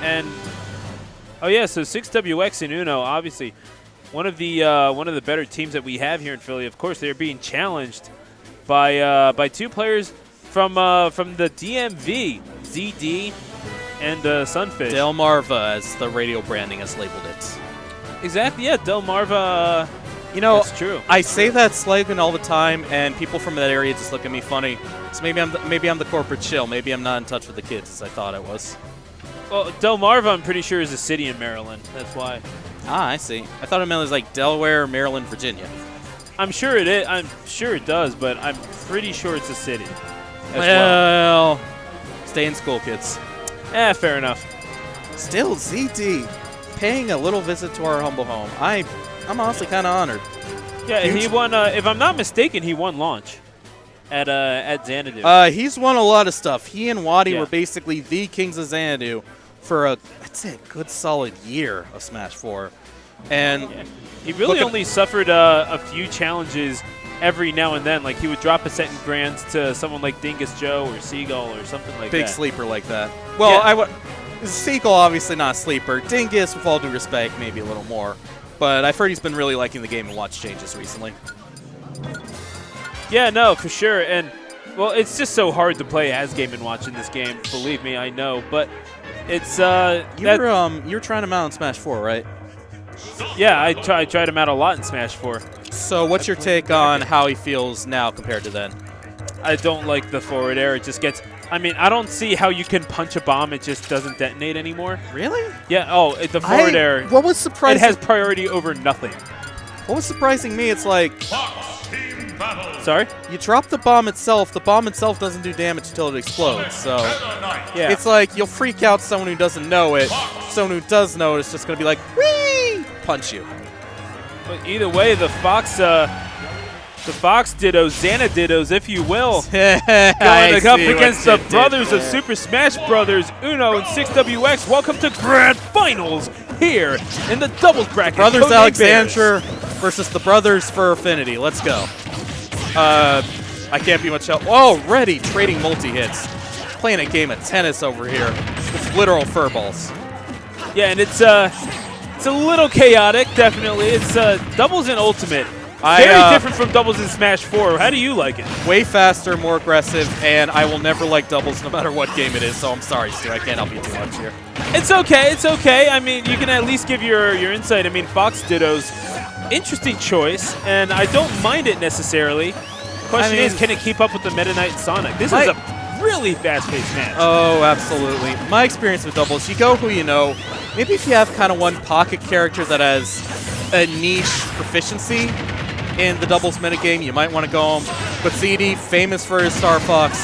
And oh yeah, so 6WX and Uno, obviously one of the better teams that we have here in Philly. Of course, they're being challenged by two players from the DMV, ZD and Sunfish. Delmarva, as the radio branding has labeled it. Exactly, yeah, Delmarva. You know, that's true. I say that slogan all the time, and people from that area just look at me funny. So maybe I'm the corporate shill. Maybe I'm not in touch with the kids as I thought I was. Well, Delmarva, I'm pretty sure, is a city in Maryland. That's why. Ah, I see. I thought it meant it was like Delaware, Maryland, Virginia. I'm sure it is. I'm sure it does, but I'm pretty sure it's a city. Well, stay in school, kids. Fair enough. Still, ZD paying a little visit to our humble home. I'm honestly kind of honored. Yeah, and he won. If I'm not mistaken, he won launch at Xanadu. He's won a lot of stuff. He and Wadi were basically the kings of Xanadu for I'd say a good solid year of Smash 4. And he really only suffered a few challenges every now and then. Like he would drop a set in Grands to someone like Dingus Joe or Seagull or something like that. Big sleeper like that. Well, Seagull obviously not a sleeper. Dingus, with all due respect, maybe a little more. But I've heard he's been really liking the Game & Watch changes recently. Yeah, no, for sure. And, well, it's just so hard to play as Game & Watch in this game. Believe me, I know. But it's you were trying him out in Smash 4, right? Yeah, I tried him out a lot in Smash 4. So what's your take on how he feels now compared to then? I don't like the forward air. It just gets... I mean, I don't see how you can punch a bomb. It just doesn't detonate anymore. Really? Yeah. Oh, the forward air. What was surprising? It has priority over nothing. What was surprising me? It's like. Sorry. You drop the bomb itself. The bomb itself doesn't do damage until it explodes. So. Yeah. It's like you'll freak out someone who doesn't know it. Someone who does know it is just gonna be like, whee! Punch you. But either way, the Fox dittos, Xana dittos, if you will, going up against the brothers of Super Smash Brothers, Uno and 6WX. Welcome to Grand Finals here in the doubles bracket. Brothers Alexandra versus the Brothers for Affinity. Let's go. I can't be much help. Already trading multi-hits. Playing a game of tennis over here with literal furballs. Yeah, and it's a little chaotic, definitely. It's doubles and ultimate. Very different from doubles in Smash 4. How do you like it? Way faster, more aggressive, and I will never like doubles no matter what game it is, so I'm sorry, Stu. I can't help you too much here. It's okay. It's okay. I mean, you can at least give your insight. I mean, Fox Ditto's interesting choice, and I don't mind it necessarily. Question is, can it keep up with the Meta Knight and Sonic? This is a really fast-paced match. Oh, absolutely. My experience with doubles, you go who you know. Maybe if you have kind of one pocket character that has a niche proficiency in the doubles minigame, you might want to go home. But ZD, famous for his Star Fox.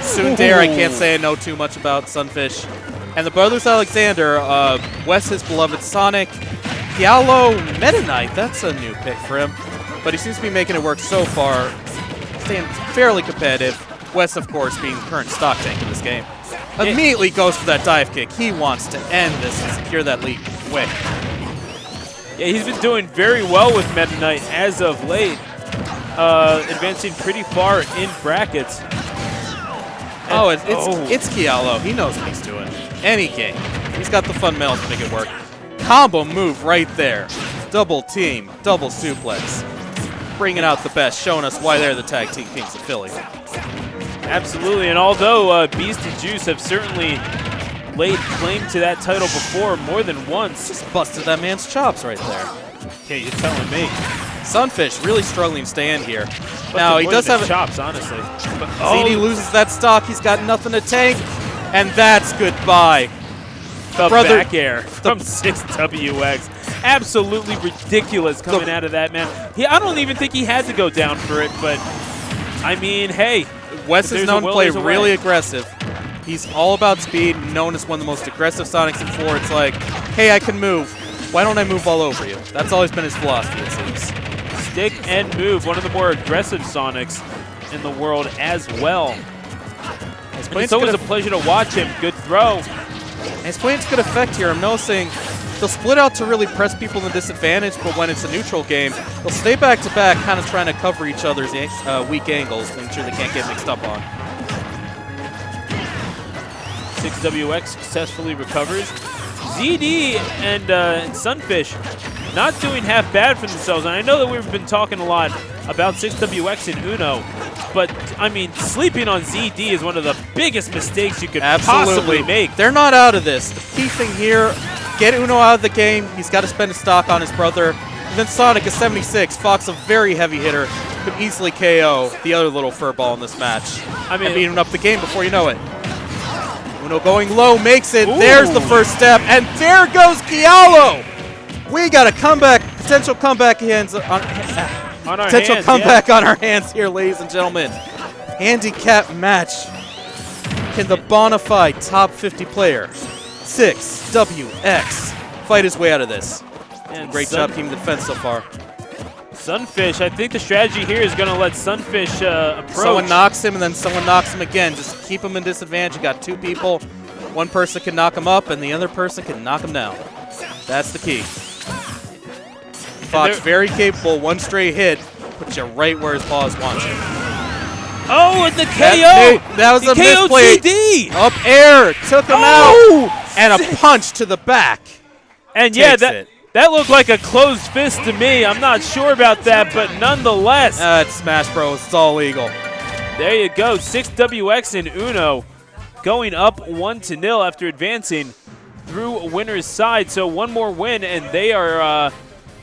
Tsundere, I can't say I know too much about Sunfish. And the Brothers Alexander, Wes's beloved Sonic. Giallo Meta Knight, that's a new pick for him. But he seems to be making it work so far. Staying fairly competitive. Wes, of course, being the current stock tank in this game. Immediately goes for that dive kick. He wants to end this and secure that lead quick. Yeah, he's been doing very well with Meta Knight as of late, advancing pretty far in brackets. And it's Giallo. He knows what he's doing. Any game. He's got the fundamentals to make it work. Combo move right there. Double team, double suplex. Bringing out the best, showing us why they're the tag team kings of Philly. Absolutely, and although Beast and Juice have certainly laid claim to that title before more than once. Just busted that man's chops right there. Okay, you're telling me. Sunfish really struggling to stay in here. Now he does have chops, honestly. But ZD loses that stock. He's got nothing to tank, and that's goodbye. The back air from 6WX. Absolutely ridiculous coming out of that, man. I don't even think he had to go down for it, but I mean, hey. Wes is known to play really aggressive. He's all about speed, known as one of the most aggressive Sonics in 4. It's like, hey, I can move. Why don't I move all over you? That's always been his philosophy, it seems. Stick and move, one of the more aggressive Sonics in the world as well. It's always a pleasure to watch him. Good throw. And his plans could affect here. I'm noticing they'll split out to really press people in the disadvantage, but when it's a neutral game, they'll stay back-to-back, kind of trying to cover each other's weak angles, making sure they can't get mixed up on. 6WX successfully recovers. ZD and Sunfish not doing half bad for themselves. And I know that we've been talking a lot about 6WX and Uno, but, I mean, sleeping on ZD is one of the biggest mistakes you could possibly make. They're not out of this. The key thing here, get Uno out of the game. He's got to spend a stock on his brother. And then Sonic is 76. Fox, a very heavy hitter, could easily KO the other little furball in this match. I mean, and beating up the game before you know it. Uno going low, makes it. Ooh. There's the first step, and there goes Kialo. We got a comeback, potential comeback hands on our hands here, ladies and gentlemen. Handicap match. Can the bona fide top 50 player, 6WX, fight his way out of this? And great job team defense so far. Sunfish, I think the strategy here is going to let Sunfish approach. Someone knocks him, and then someone knocks him again. Just keep him in disadvantage. You got two people. One person can knock him up, and the other person can knock him down. That's the key. Fox, very capable. One stray hit puts you right where his paws want you. Oh, and the KO! That was a misplay. ZD. Up air, took him out, and a punch to the back. And yeah, that looked like a closed fist to me. I'm not sure about that, but nonetheless. It's Smash Bros. It's all legal. There you go. 6WX and Uno going up 1-0 after advancing through winner's side. So one more win, and they are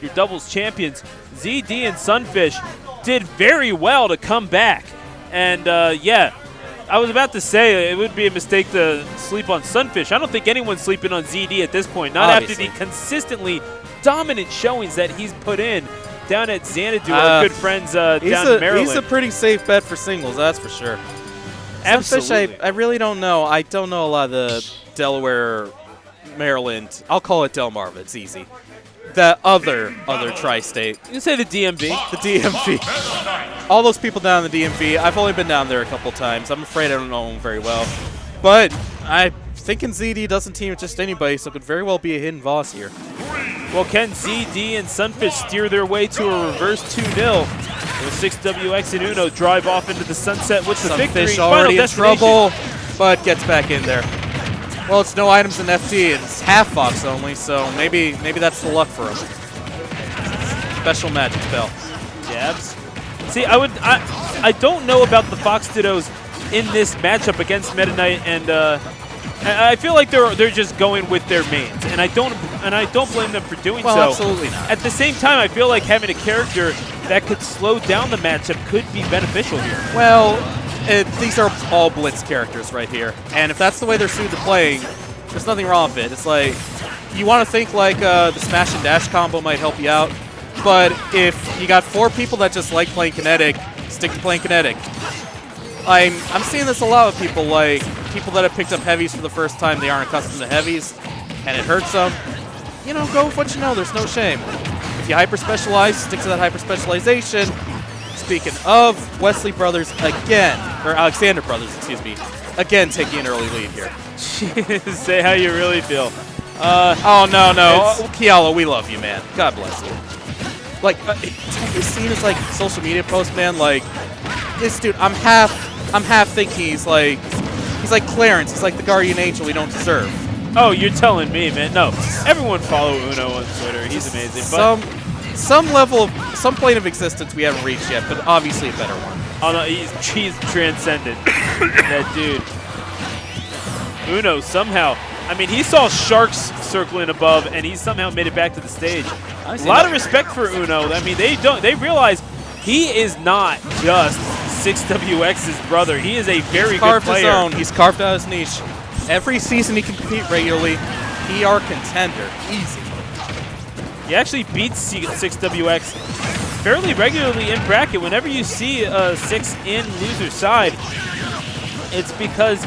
your doubles champions. ZD and Sunfish did very well to come back. And, yeah, I was about to say it would be a mistake to sleep on Sunfish. I don't think anyone's sleeping on ZD at this point, not Obviously. after the consistently dominant showings that he's put in down at Xanadu, our good friends down in Maryland. He's a pretty safe bet for singles, that's for sure. Absolutely. Sunfish, I really don't know. I don't know a lot of the Delaware, Maryland. I'll call it Delmarva. It's easy. The other tri-state. You can say the DMV. The DMV. All those people down in the DMV, I've only been down there a couple times. I'm afraid I don't know them very well. But I'm thinking ZD doesn't team with just anybody, so it could very well be a hidden boss here. Well, can ZD and Sunfish steer their way to a reverse 2-0? Will 6WX and Uno drive off into the sunset with the victory? Sunfish already in trouble, but gets back in there. Well, it's no items in FD. It's half Fox only, so maybe that's the luck for him. Special magic spell. Jabs. See, I don't know about the Fox Dittos in this matchup against Meta Knight, and I feel like they're just going with their mains, and I don't blame them for doing so. Absolutely not. At the same time, I feel like having a character that could slow down the matchup could be beneficial here. Well, these are all blitz characters right here, and if that's the way they're suited to playing, there's nothing wrong with it. It's like, you want to think like the smash and dash combo might help you out, but if you got four people that just like playing kinetic, stick to playing kinetic. I'm seeing this a lot with people, like people that have picked up heavies for the first time. They aren't accustomed to heavies, and it hurts them. You know, go with what you know. There's no shame. If you hyper-specialize, stick to that hyper-specialization. Speaking of, Wesley Brothers again, or Alexander Brothers, excuse me, again taking an early lead here. Say how you really feel. Oh, no. Kiala, we love you, man. God bless you. Like, have you seen his, like, social media post, man? Like, this dude, I'm half thinking he's like Clarence. He's like the guardian angel we don't deserve. Oh, you're telling me, man. No, everyone follow Uno on Twitter. He's amazing. Some plane of existence we haven't reached yet, but obviously a better one. Oh, no, he's transcendent. That dude. Uno somehow, I mean, he saw sharks circling above, and he somehow made it back to the stage. A lot of respect for Uno. I mean, they realize he is not just 6WX's brother. He is a very good player. His own. He's carved out his niche. Every season he can compete regularly. PR contender. Easy. He actually beats 6WX fairly regularly in bracket. Whenever you see a 6 in loser's side, it's because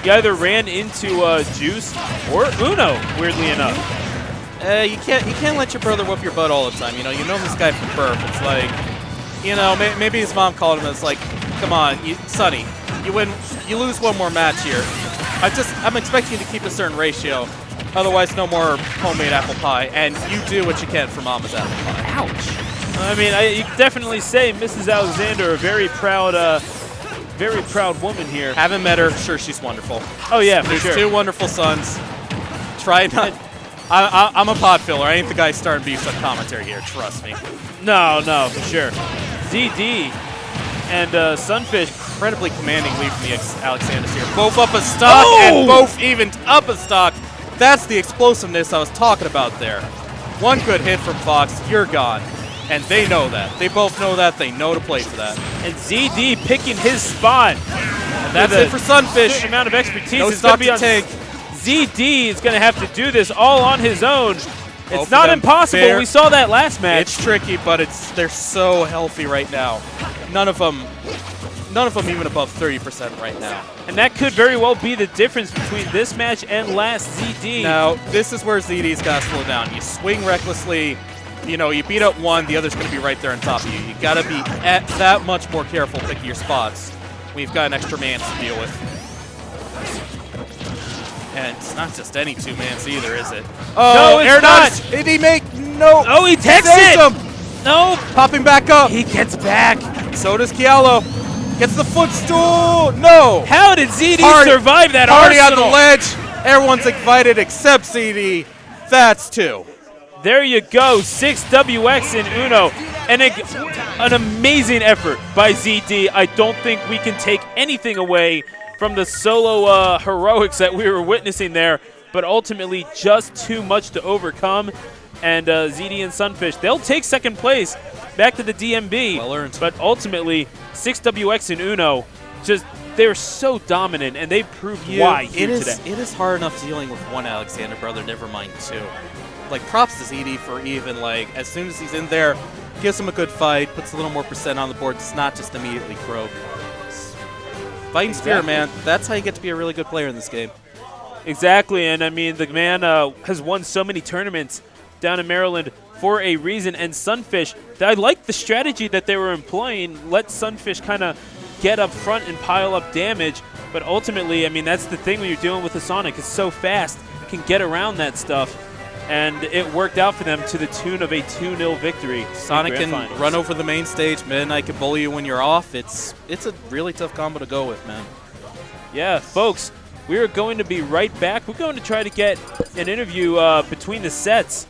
you either ran into Juice or Uno, weirdly enough. You can't let your brother whoop your butt all the time. You know this guy from birth. It's like, maybe his mom called him and it's like, come on, Sonny, you lose one more match here. I'm expecting you to keep a certain ratio. Otherwise, no more homemade apple pie. And you do what you can for Mama's apple pie. Ouch. I mean, you definitely say Mrs. Alexander, a very proud very proud woman here. Haven't met her. Sure, she's wonderful. Oh, yeah, for There's sure. 2 wonderful sons. Try not. I'm a pod filler. I ain't the guy starting beefs on commentary here. Trust me. No, for sure. ZD and Sunfish. Incredibly commanding lead from the Alexanders here. Both up a stock and both evened up a stock. That's the explosiveness I was talking about there. One good hit from Fox, you're gone. And they know that. They both know that. They know to play for that. And ZD picking his spot. And That's it for Sunfish. Certain amount of expertise No is going stock to be to on take. ZD is going to have to do this all on his own. Both It's of not them impossible. fair. We saw that last match. It's tricky, but they're so healthy right now. None of them even above 30% right now. And that could very well be the difference between this match and last ZD. Now, this is where ZD's got to slow down. You swing recklessly. You know, you beat up one, the other's going to be right there on top of you. You got to be that much more careful picking your spots when you've got an extra man to deal with. And it's not just any 2-mans either, is it? No, it's air not. dodge. Did he make no? Oh, he takes saves it. him. No. Popping back up. He gets back. So does Kialo. Gets the footstool. No. How did ZD Party- survive that Party on arsenal? the ledge. Everyone's invited except ZD. That's 2. There you go, 6WX in Uno. And an amazing effort by ZD. I don't think we can take anything away from the solo heroics that we were witnessing there, but ultimately just too much to overcome. And ZD and Sunfish, they'll take second place back to the DMB. Well earned. But ultimately, 6WX and Uno, they're so dominant, and they proved why here today. It is hard enough dealing with one Alexander brother, never mind 2. Like, props to ZD for even, like, as soon as he's in there, gives him a good fight, puts a little more percent on the board, does not just immediately croak. Fighting spirit, man. That's how you get to be a really good player in this game. Exactly, and I mean, the man has won so many tournaments down in Maryland for a reason, and Sunfish, I like the strategy that they were employing. Let Sunfish kind of get up front and pile up damage, but ultimately, I mean, that's the thing when you're dealing with a Sonic. It's so fast, you can get around that stuff, and it worked out for them to the tune of a 2-0 victory. Sonic can run over the main stage, Midnight can bully you when you're off. It's a really tough combo to go with, man. Yeah, folks, we are going to be right back. We're going to try to get an interview between the sets